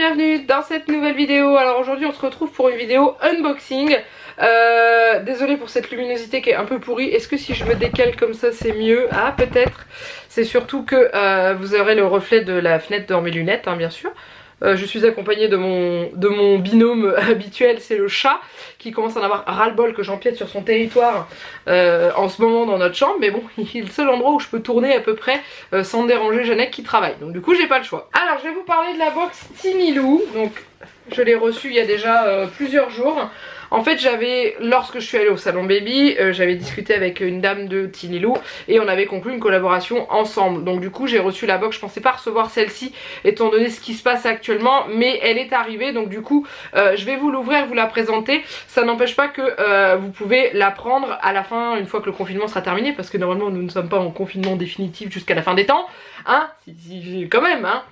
bienvenue dans cette nouvelle vidéo. Alors aujourd'hui on se retrouve pour une vidéo unboxing. Désolée pour cette luminosité qui est un peu pourrie. Est-ce que si je me décale comme ça c'est mieux? Ah peut-être. C'est surtout que vous aurez le reflet de la fenêtre dans mes lunettes hein, bien sûr. Je suis accompagnée de mon binôme habituel, c'est le chat qui commence à en avoir ras-le-bol que j'empiète sur son territoire en ce moment dans notre chambre. Mais bon, il est le seul endroit où je peux tourner à peu près sans déranger Jeannette qui travaille. Donc du coup j'ai pas le choix. Alors je vais vous parler de la box Tinilou. Donc je l'ai reçue il y a déjà plusieurs jours. En fait lorsque je suis allée au salon baby, j'avais discuté avec une dame de Tinilou et on avait conclu une collaboration ensemble. Donc du coup j'ai reçu la box, je pensais pas recevoir celle-ci étant donné ce qui se passe actuellement, mais elle est arrivée. Donc du coup je vais vous l'ouvrir, vous la présenter. Ça n'empêche pas que vous pouvez la prendre à la fin, une fois que le confinement sera terminé, parce que normalement nous ne sommes pas en confinement définitif jusqu'à la fin des temps, hein, quand même, hein.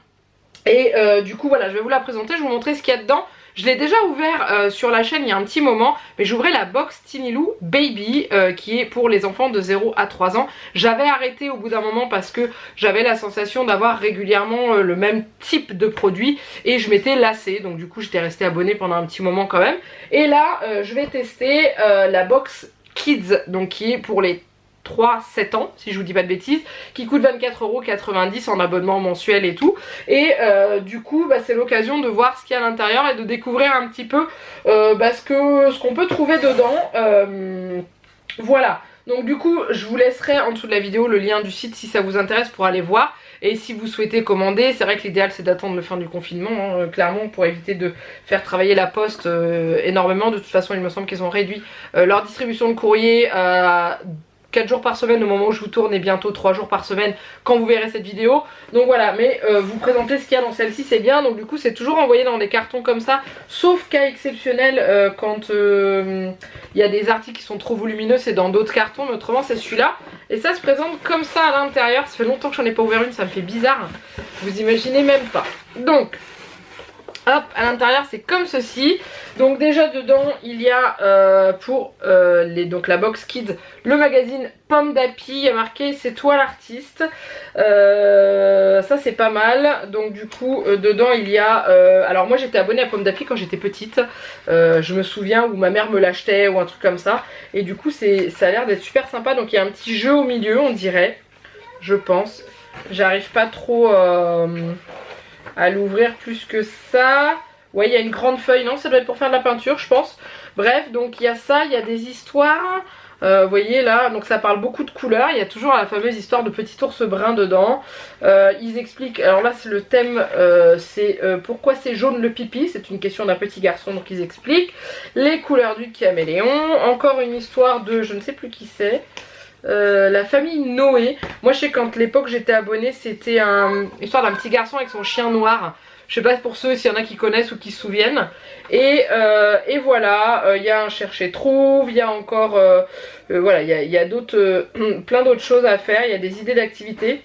Et du coup voilà, je vais vous la présenter, je vais vous montrer ce qu'il y a dedans. Je l'ai déjà ouvert sur la chaîne il y a un petit moment, mais j'ouvrais la box Tinilou Baby qui est pour les enfants de 0 à 3 ans. J'avais arrêté au bout d'un moment parce que j'avais la sensation d'avoir régulièrement le même type de produit et je m'étais lassée. Donc du coup j'étais restée abonnée pendant un petit moment quand même. Et là je vais tester la box Kids, donc qui est pour les 3-7 ans si je vous dis pas de bêtises, qui coûte 24,90 € en abonnement mensuel et tout. Et du coup bah, c'est l'occasion de voir ce qu'il y a à l'intérieur et de découvrir un petit peu ce qu'on peut trouver dedans. Voilà, donc du coup je vous laisserai en dessous de la vidéo le lien du site si ça vous intéresse pour aller voir. Et si vous souhaitez commander, c'est vrai que l'idéal c'est d'attendre la fin du confinement hein, clairement, pour éviter de faire travailler la poste énormément. De toute façon il me semble qu'ils ont réduit leur distribution de courrier à 4 jours par semaine au moment où je vous tourne et bientôt 3 jours par semaine quand vous verrez cette vidéo. Donc voilà, mais vous présenter ce qu'il y a dans celle-ci c'est bien. Donc du coup c'est toujours envoyé dans des cartons comme ça, sauf cas exceptionnel quand il y a des articles qui sont trop volumineux, c'est dans d'autres cartons, mais autrement c'est celui-là. Et ça se présente comme ça à l'intérieur. Ça fait longtemps que j'en ai pas ouvert une, ça me fait bizarre, vous imaginez même pas. Donc hop, à l'intérieur c'est comme ceci. Donc déjà dedans il y a pour donc la box Kids, le magazine Pomme d'Api. Il y a marqué c'est toi l'artiste. Ça c'est pas mal. Donc du coup dedans il y a alors moi j'étais abonnée à Pomme d'Api quand j'étais petite. Je me souviens où ma mère me l'achetait ou un truc comme ça. Et du coup ça a l'air d'être super sympa. Donc il y a un petit jeu au milieu on dirait, je pense. J'arrive pas trop à l'ouvrir plus que ça. Ouais, il y a une grande feuille, non, ça doit être pour faire de la peinture je pense. Bref, donc il y a ça, il y a des histoires. Vous voyez là, donc ça parle beaucoup de couleurs. Il y a toujours la fameuse histoire de petit ours brun dedans. Ils expliquent, alors là c'est le thème, c'est pourquoi c'est jaune le pipi. C'est une question d'un petit garçon, donc ils expliquent les couleurs du caméléon. Encore une histoire de, je ne sais plus qui c'est, la famille Noé. Moi je sais quand l'époque j'étais abonnée, c'était une histoire d'un petit garçon avec son chien noir. Je sais pas pour ceux s'il y en a qui connaissent ou qui se souviennent. Et voilà, il y a un chercher-trouve, il y a encore voilà, il y a d'autres plein d'autres choses à faire, il y a des idées d'activités.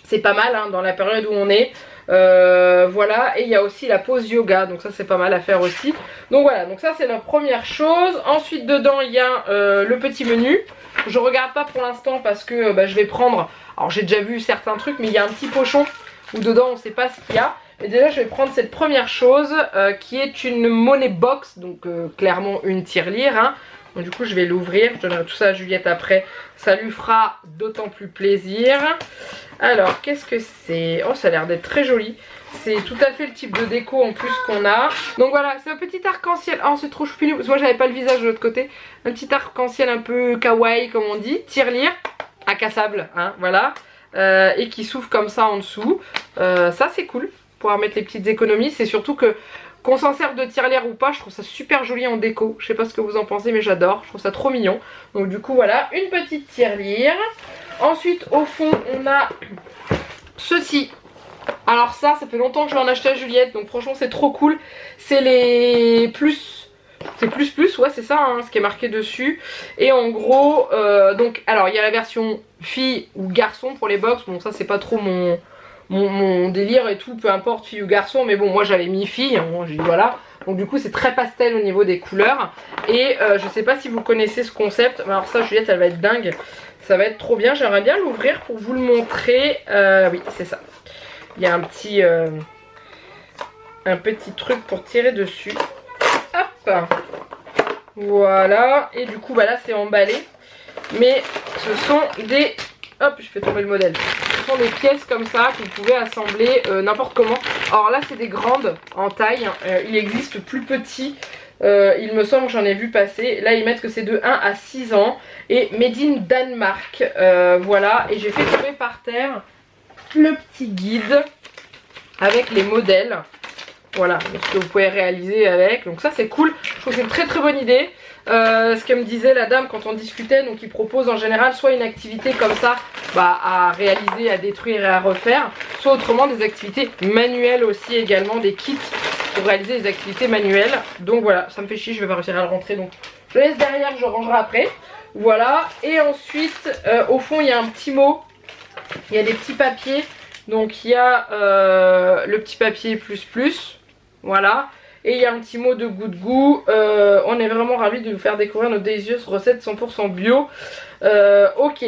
C'est pas mal hein, dans la période où on est. Voilà, et il y a aussi la pause yoga, donc ça c'est pas mal à faire aussi. Donc voilà, donc ça c'est la première chose. Ensuite dedans il y a le petit menu. Je regarde pas pour l'instant parce que je vais prendre, alors j'ai déjà vu certains trucs, mais il y a un petit pochon où dedans on sait pas ce qu'il y a. Et déjà je vais prendre cette première chose qui est une money box, donc clairement une tirelire hein. Donc du coup je vais l'ouvrir, je donnerai tout ça à Juliette après, ça lui fera d'autant plus plaisir. Alors qu'est-ce que c'est? Oh ça a l'air d'être très joli, c'est tout à fait le type de déco en plus qu'on a. Donc voilà, c'est un petit arc-en-ciel, oh c'est trop choupinou, parce que moi j'avais pas le visage de l'autre côté. Un petit arc-en-ciel un peu kawaii comme on dit, tirelire, incassable hein, voilà. Et qui s'ouvre comme ça en dessous, ça c'est cool. Pouvoir mettre les petites économies, c'est surtout que qu'on s'en serve de tirelire ou pas, je trouve ça super joli en déco. Je sais pas ce que vous en pensez mais j'adore, je trouve ça trop mignon. Donc du coup voilà, une petite tirelire. Ensuite au fond on a ceci. Alors ça fait longtemps que je vais en acheter à Juliette, donc franchement c'est trop cool. C'est les plus, c'est plus, ouais c'est ça hein, ce qui est marqué dessus. Et en gros, donc alors il y a la version fille ou garçon pour les box, bon ça c'est pas trop mon délire et tout, peu importe fille ou garçon, mais bon moi j'avais mis fille, hein, j'ai dit voilà. Donc du coup c'est très pastel au niveau des couleurs. Et je sais pas si vous connaissez ce concept, mais alors ça Juliette elle va être dingue, ça va être trop bien, j'aimerais bien l'ouvrir pour vous le montrer. Oui c'est ça, il y a un petit un petit truc pour tirer dessus. Hop, voilà, et du coup bah là c'est emballé, mais ce sont des, hop je fais tomber le modèle, ce sont des pièces comme ça que vous pouvez assembler n'importe comment. Alors là c'est des grandes en taille, il existe plus petit, il me semble que j'en ai vu passer, là ils mettent que c'est de 1 à 6 ans, et made in Danemark, voilà, et j'ai fait tomber par terre le petit guide avec les modèles. Voilà, ce que vous pouvez réaliser avec. Donc ça c'est cool, je trouve que c'est une très très bonne idée. Ce que me disait la dame quand on discutait, donc il propose en général soit une activité comme ça à réaliser, à détruire et à refaire, soit autrement des activités manuelles aussi également, des kits pour réaliser des activités manuelles. Donc voilà, ça me fait chier, je vais pas réussir à le rentrer, donc je le laisse derrière, je rangerai après. Voilà, et ensuite au fond il y a un petit mot, il y a des petits papiers, donc il y a le petit papier plus, voilà. Et il y a un petit mot de goût de goût. On est vraiment ravis de vous faire découvrir nos délicieuses recettes 100% bio. Ok.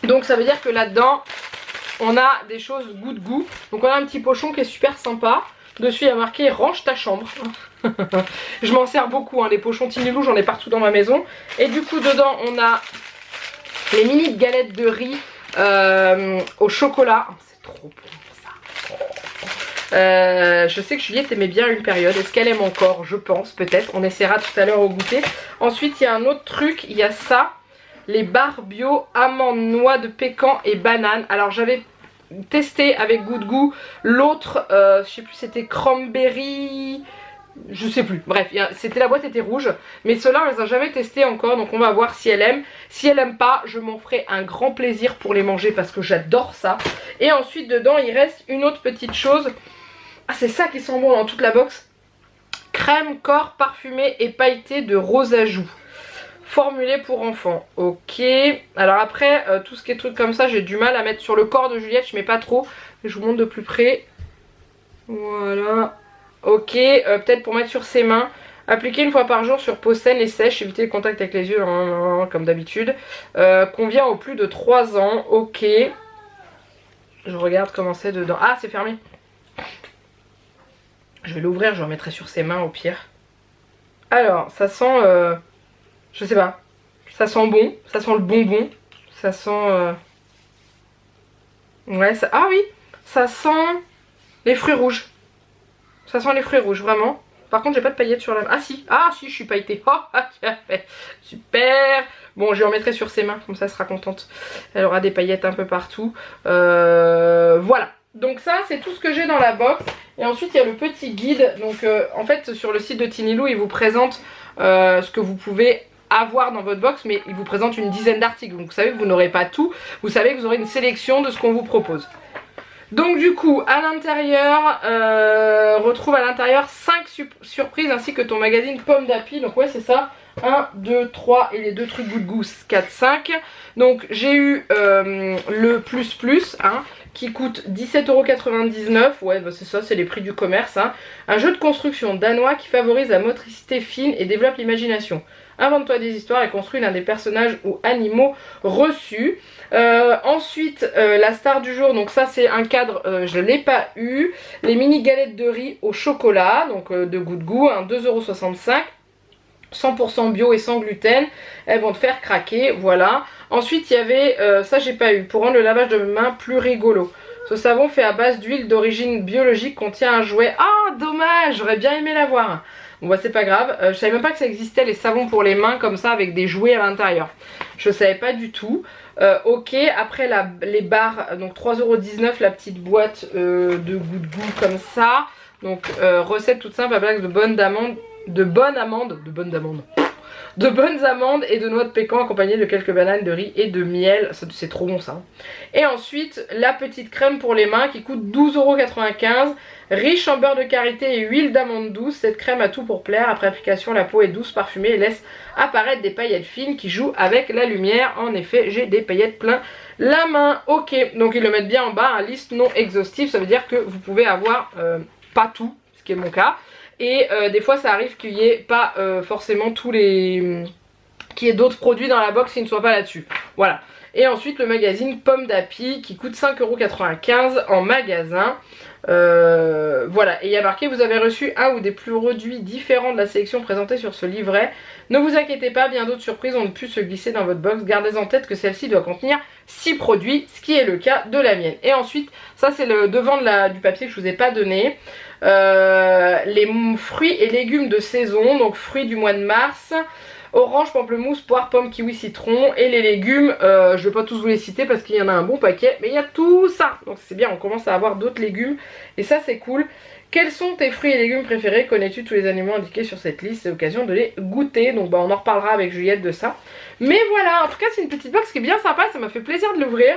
Donc ça veut dire que là-dedans, on a des choses goût de goût. Donc on a un petit pochon qui est super sympa. Dessus il y a marqué range ta chambre. Je m'en sers beaucoup, hein, les pochons Tinilou, j'en ai partout dans ma maison. Et du coup dedans on a les mini galettes de riz au chocolat. Oh, c'est trop bon ça. Je sais que Juliette aimait bien une période. Est-ce qu'elle aime encore? Je pense, peut-être. On essaiera tout à l'heure au goûter. Ensuite, il y a un autre truc. Il y a ça. Les barres bio, amandes, noix de pécan et banane. Alors, j'avais testé avec goût de goût. L'autre, je sais plus, c'était cranberry... Je sais plus, bref, c'était la boîte était rouge. Mais ceux-là, on les a jamais testés encore. Donc on va voir si elle aime. Si elle aime pas, je m'en ferai un grand plaisir pour les manger parce que j'adore ça. Et ensuite, dedans, il reste une autre petite chose. Ah, c'est ça qui sent bon dans toute la box. Crème corps parfumée et pailletée de rose à joues. Formulée pour enfants. Ok. Alors après, tout ce qui est truc comme ça, j'ai du mal à mettre sur le corps de Juliette. Je mets pas trop. Je vous montre de plus près. Voilà. Ok. Peut-être pour mettre sur ses mains. Appliquer une fois par jour sur peau saine et sèche. Éviter le contact avec les yeux, comme d'habitude. Convient aux plus de 3 ans. Ok. Je regarde comment c'est dedans. Ah, c'est fermé. Je vais l'ouvrir, je le remettrai sur ses mains au pire. Alors, ça sent... je sais pas. Ça sent bon. Ça sent le bonbon. Ça sent... Ouais, ça... Ah oui. Ça sent les fruits rouges. Ça sent les fruits rouges, vraiment. Par contre, j'ai pas de paillettes sur la main. Ah si. Ah si, je suis pailletée. Oh, super. Bon, je lui remettrai sur ses mains. Comme ça, elle sera contente. Elle aura des paillettes un peu partout. Voilà. Donc ça, c'est tout ce que j'ai dans la box. Et ensuite il y a le petit guide. Donc en fait sur le site de Tinilou il vous présente ce que vous pouvez avoir dans votre box, mais il vous présente une dizaine d'articles. Donc vous savez que vous n'aurez pas tout, vous savez que vous aurez une sélection de ce qu'on vous propose. Donc du coup à l'intérieur, retrouve à l'intérieur 5 surprises ainsi que ton magazine Pomme d'Api. Donc ouais c'est ça, 1, 2, 3 et les deux trucs goût de goût 4, 5. Donc j'ai eu le plus hein, qui coûte 17,99 €. Ouais bah c'est ça, c'est les prix du commerce hein. Un jeu de construction danois qui favorise la motricité fine et développe l'imagination. Invente-toi des histoires et construis l'un des personnages ou animaux reçus. Ensuite la star du jour, donc ça c'est un cadre, je ne l'ai pas eu. Les mini galettes de riz au chocolat, donc de goût de goût, hein, 2,65 €. 100% bio et sans gluten, elles vont te faire craquer, voilà. Ensuite il y avait, ça j'ai pas eu, pour rendre le lavage de main plus rigolo. Ce savon fait à base d'huile d'origine biologique contient un jouet. Ah dommage, j'aurais bien aimé l'avoir. Bon bah c'est pas grave, je savais même pas que ça existait les savons pour les mains comme ça avec des jouets à l'intérieur. Je savais pas du tout. Ok, après les barres, donc 3,19 € la petite boîte de goût de goût comme ça. Donc recette toute simple à base de bonnes amandes et de noix de pécan accompagnées de quelques bananes, de riz et de miel. C'est trop bon ça. Et ensuite la petite crème pour les mains qui coûte 12,95 €. Riche en beurre de karité et huile d'amande douce, cette crème a tout pour plaire. Après application, la peau est douce, parfumée et laisse apparaître des paillettes fines qui jouent avec la lumière. En effet, j'ai des paillettes plein la main. Ok, donc ils le mettent bien en bas, hein, liste non exhaustive. Ça veut dire que vous pouvez avoir pas tout, ce qui est mon cas. Et des fois ça arrive qu'il n'y ait pas forcément tous les... qu'il y ait d'autres produits dans la box qui ne soient pas là-dessus. Voilà. Et ensuite le magazine Pomme d'Api qui coûte 5,95 € en magasin. Voilà, et il y a marqué vous avez reçu un ou des produits différents de la sélection présentée sur ce livret. Ne vous inquiétez pas, bien d'autres surprises ont pu se glisser dans votre box. Gardez en tête que celle-ci doit contenir 6 produits, ce qui est le cas de la mienne. Et ensuite, ça c'est le devant du papier que je vous ai pas donné. Les fruits et légumes de saison, donc fruits du mois de mars. Orange, pamplemousse, poire, pomme, kiwi, citron. Et les légumes, je ne vais pas tous vous les citer parce qu'il y en a un bon paquet, mais il y a tout ça. Donc c'est bien, on commence à avoir d'autres légumes et ça c'est cool. Quels sont tes fruits et légumes préférés? Connais-tu tous les aliments indiqués sur cette liste? C'est l'occasion de les goûter. Donc bah, on en reparlera avec Juliette de ça. Mais voilà, en tout cas c'est une petite box qui est bien sympa, ça m'a fait plaisir de l'ouvrir.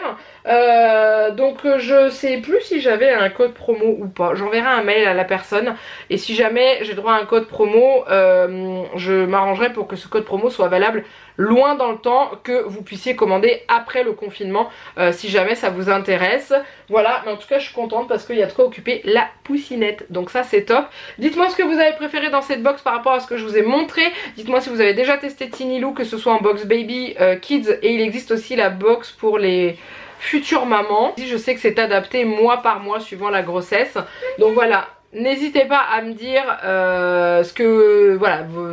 Donc je sais plus si j'avais un code promo ou pas. J'enverrai un mail à la personne. Et si jamais j'ai droit à un code promo, je m'arrangerai pour que ce code promo soit valable loin dans le temps, que vous puissiez commander après le confinement si jamais ça vous intéresse. Voilà, mais en tout cas je suis contente parce qu'il y a de quoi occuper la poussinette. Donc ça c'est top. Dites-moi ce que vous avez préféré dans cette box par rapport à ce que je vous ai montré. Dites-moi si vous avez déjà testé Tinilou, que ce soit en box baby, kids, et il existe aussi la box pour les futures mamans. Je sais que c'est adapté mois par mois suivant la grossesse. Donc voilà. N'hésitez pas à me dire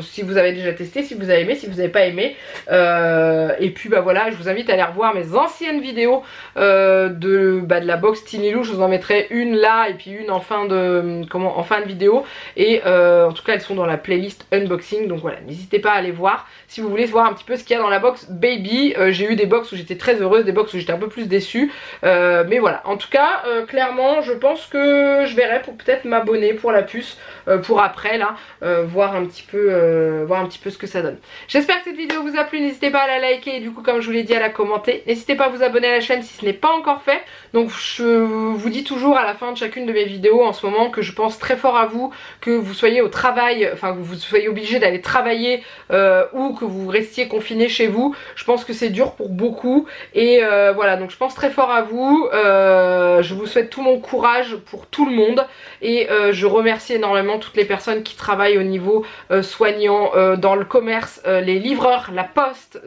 si vous avez déjà testé, si vous avez aimé, si vous n'avez pas aimé. Et puis bah voilà, je vous invite à aller revoir mes anciennes vidéos de la box Tinilou. Je vous en mettrai une là et puis une en fin de vidéo. Et en tout cas elles sont dans la playlist unboxing. Donc voilà, n'hésitez pas à aller voir si vous voulez voir un petit peu ce qu'il y a dans la box baby. J'ai eu des box où j'étais très heureuse, des box où j'étais un peu plus déçue. Mais voilà, en tout cas clairement je pense que je verrai pour peut-être m'abonner pour la puce pour après là voir un petit peu ce que ça donne. J'espère que cette vidéo vous a plu, n'hésitez pas à la liker et du coup comme je vous l'ai dit à la commenter. N'hésitez pas à vous abonner à la chaîne si ce n'est pas encore fait. Donc je vous dis toujours à la fin de chacune de mes vidéos en ce moment que je pense très fort à vous, que vous soyez au travail, enfin que vous soyez obligé d'aller travailler ou que vous restiez confiné chez vous. Je pense que c'est dur pour beaucoup et voilà, donc je pense très fort à vous. Je vous souhaite tout mon courage pour tout le monde et je remercie énormément toutes les personnes qui travaillent au niveau soignant, dans le commerce, les livreurs, la poste,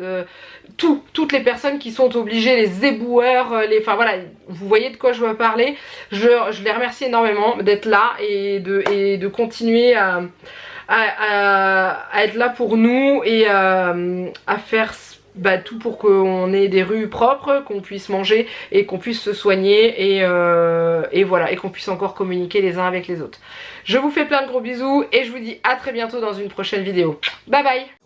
toutes les personnes qui sont obligées, les éboueurs, enfin voilà, vous voyez de quoi je veux parler. Je les remercie énormément d'être là et de continuer à être là pour nous et à faire tout pour qu'on ait des rues propres, qu'on puisse manger et qu'on puisse se soigner et voilà, et qu'on puisse encore communiquer les uns avec les autres. Je vous fais plein de gros bisous et je vous dis à très bientôt dans une prochaine vidéo. Bye bye.